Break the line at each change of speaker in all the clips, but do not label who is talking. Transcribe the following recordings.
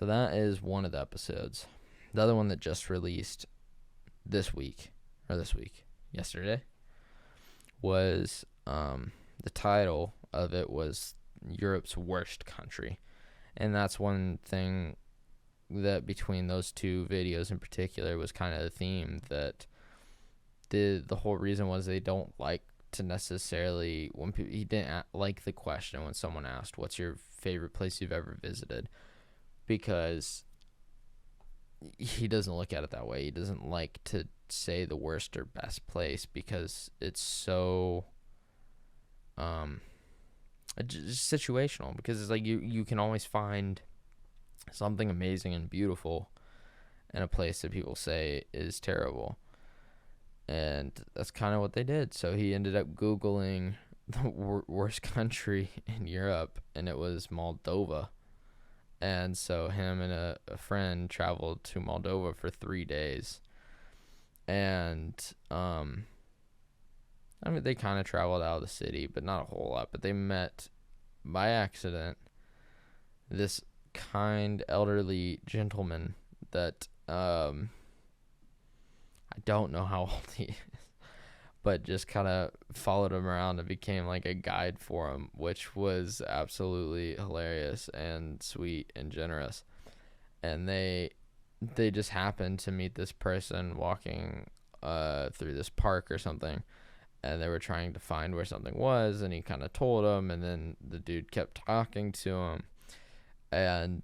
So that is one of the episodes. The other one that just released yesterday, was the title of it was Europe's Worst Country. And that's one thing that between those two videos in particular was kind of the theme, that the whole reason was they don't like to necessarily, when people, he didn't like the question when someone asked, what's your favorite place you've ever visited? Because he doesn't look at it that way. He doesn't like to say the worst or best place, because it's so just situational, because it's like you can always find something amazing and beautiful in a place that people say is terrible. And that's kind of what they did. So he ended up Googling the worst country in Europe, and it was Moldova. And so him and a friend traveled to Moldova for 3 days. And they kind of traveled out of the city, but not a whole lot. But they met by accident this kind elderly gentleman that I don't know how old he is, but just kind of followed him around and became like a guide for him, which was absolutely hilarious and sweet and generous. And they just happened to meet this person walking through this park or something, and they were trying to find where something was, and he kind of told them, and then the dude kept talking to him, and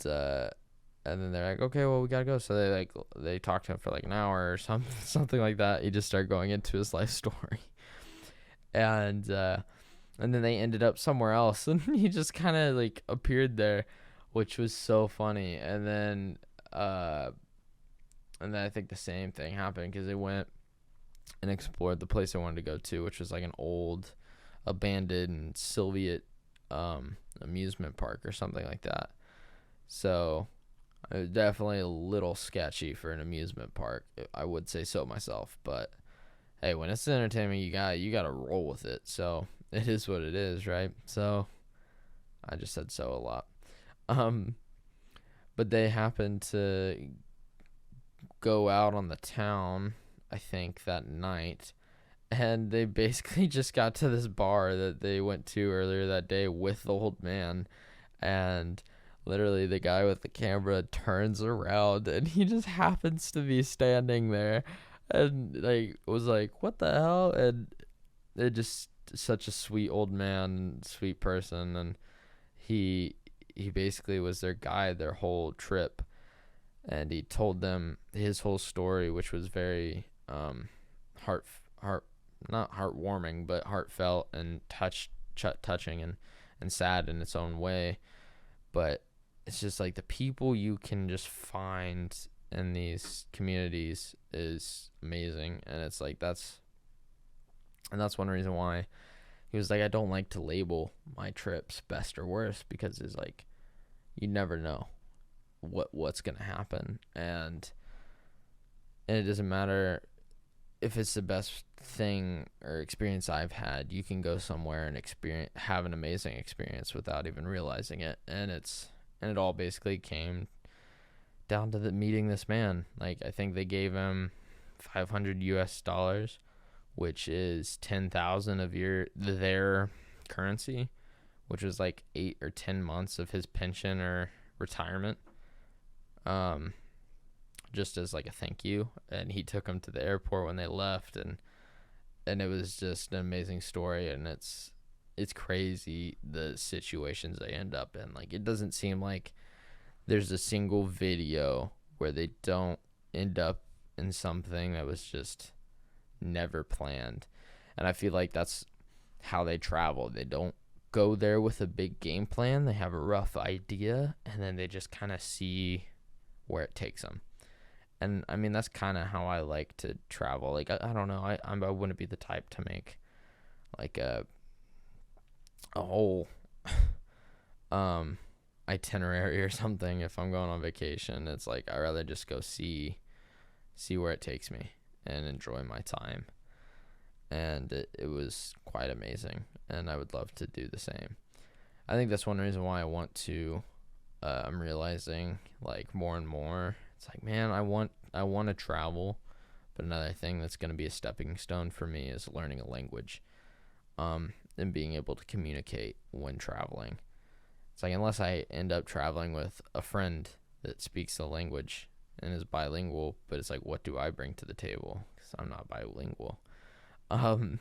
then they're like, okay, well, we gotta go. So they talked to him for like an hour or something like that. He just started going into his life story, and then they ended up somewhere else, and he just kind of like appeared there, which was so funny. And then I think the same thing happened, because they went and explored the place I wanted to go to, which was like an old abandoned Soviet amusement park or something like that. So it was definitely a little sketchy for an amusement park, I would say so myself. But hey, when it's entertainment, you gotta roll with it. So it is what it is, right? So I just said so a lot. But they happened to go out on the town, I think, that night, and they basically just got to this bar that they went to earlier that day with the old man, and literally the guy with the camera turns around and he just happens to be standing there, and like was like, what the hell? And it just such a sweet old man, sweet person, and he basically was their guide their whole trip. And he told them his whole story, which was very not heartwarming, but heartfelt and touching and sad in its own way. But it's just like the people you can just find in these communities is amazing. And it's like that's one reason why he was like, I don't like to label my trips best or worst, because it's like you never know what's gonna happen, and it doesn't matter if it's the best thing or experience I've had. You can go somewhere and have an amazing experience without even realizing it, and it all basically came down to meeting this man. Like, I think they gave him $500, which is 10,000 of their currency, which was like 8 or 10 months of his pension or retirement. Just as like a thank you. And he took them to the airport when they left, and it was just an amazing story. And it's crazy the situations they end up in. Like, it doesn't seem like there's a single video where they don't end up in something that was just never planned. And I feel like that's how they travel. They don't go there with a big game plan. They have a rough idea, and then they just kind of see where it takes them. And I mean, that's kind of how I like to travel. Like, I don't know, I wouldn't be the type to make like a whole itinerary or something if I'm going on vacation. It's like I'd rather just go see where it takes me and enjoy my time. And it was quite amazing, and I would love to do the same. I think that's one reason why I want to I'm realizing like more and more. It's like, man, I want to travel, but another thing that's going to be a stepping stone for me is learning a language, and being able to communicate when traveling. It's like, unless I end up traveling with a friend that speaks the language and is bilingual, but it's like, what do I bring to the table? Because I'm not bilingual. Um,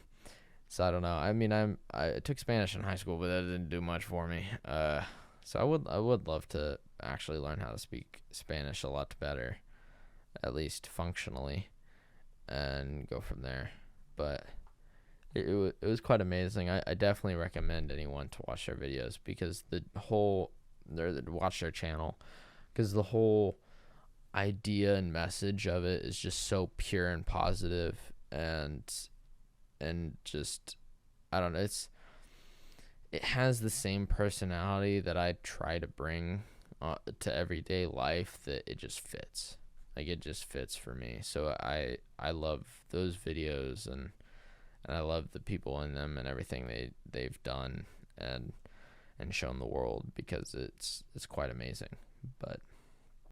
so I don't know. I mean, I took Spanish in high school, but that didn't do much for me. So I would love to actually learn how to speak Spanish a lot better, at least functionally, and go from there. But it was quite amazing. I definitely recommend anyone to watch their videos, because watch their channel, because the whole idea and message of it is just so pure and positive, and just, I don't know, it has the same personality that I try to bring to everyday life, that it just fits. Like, it just fits for me. So I love those videos, and I love the people in them and everything they've done and shown the world, because it's quite amazing. But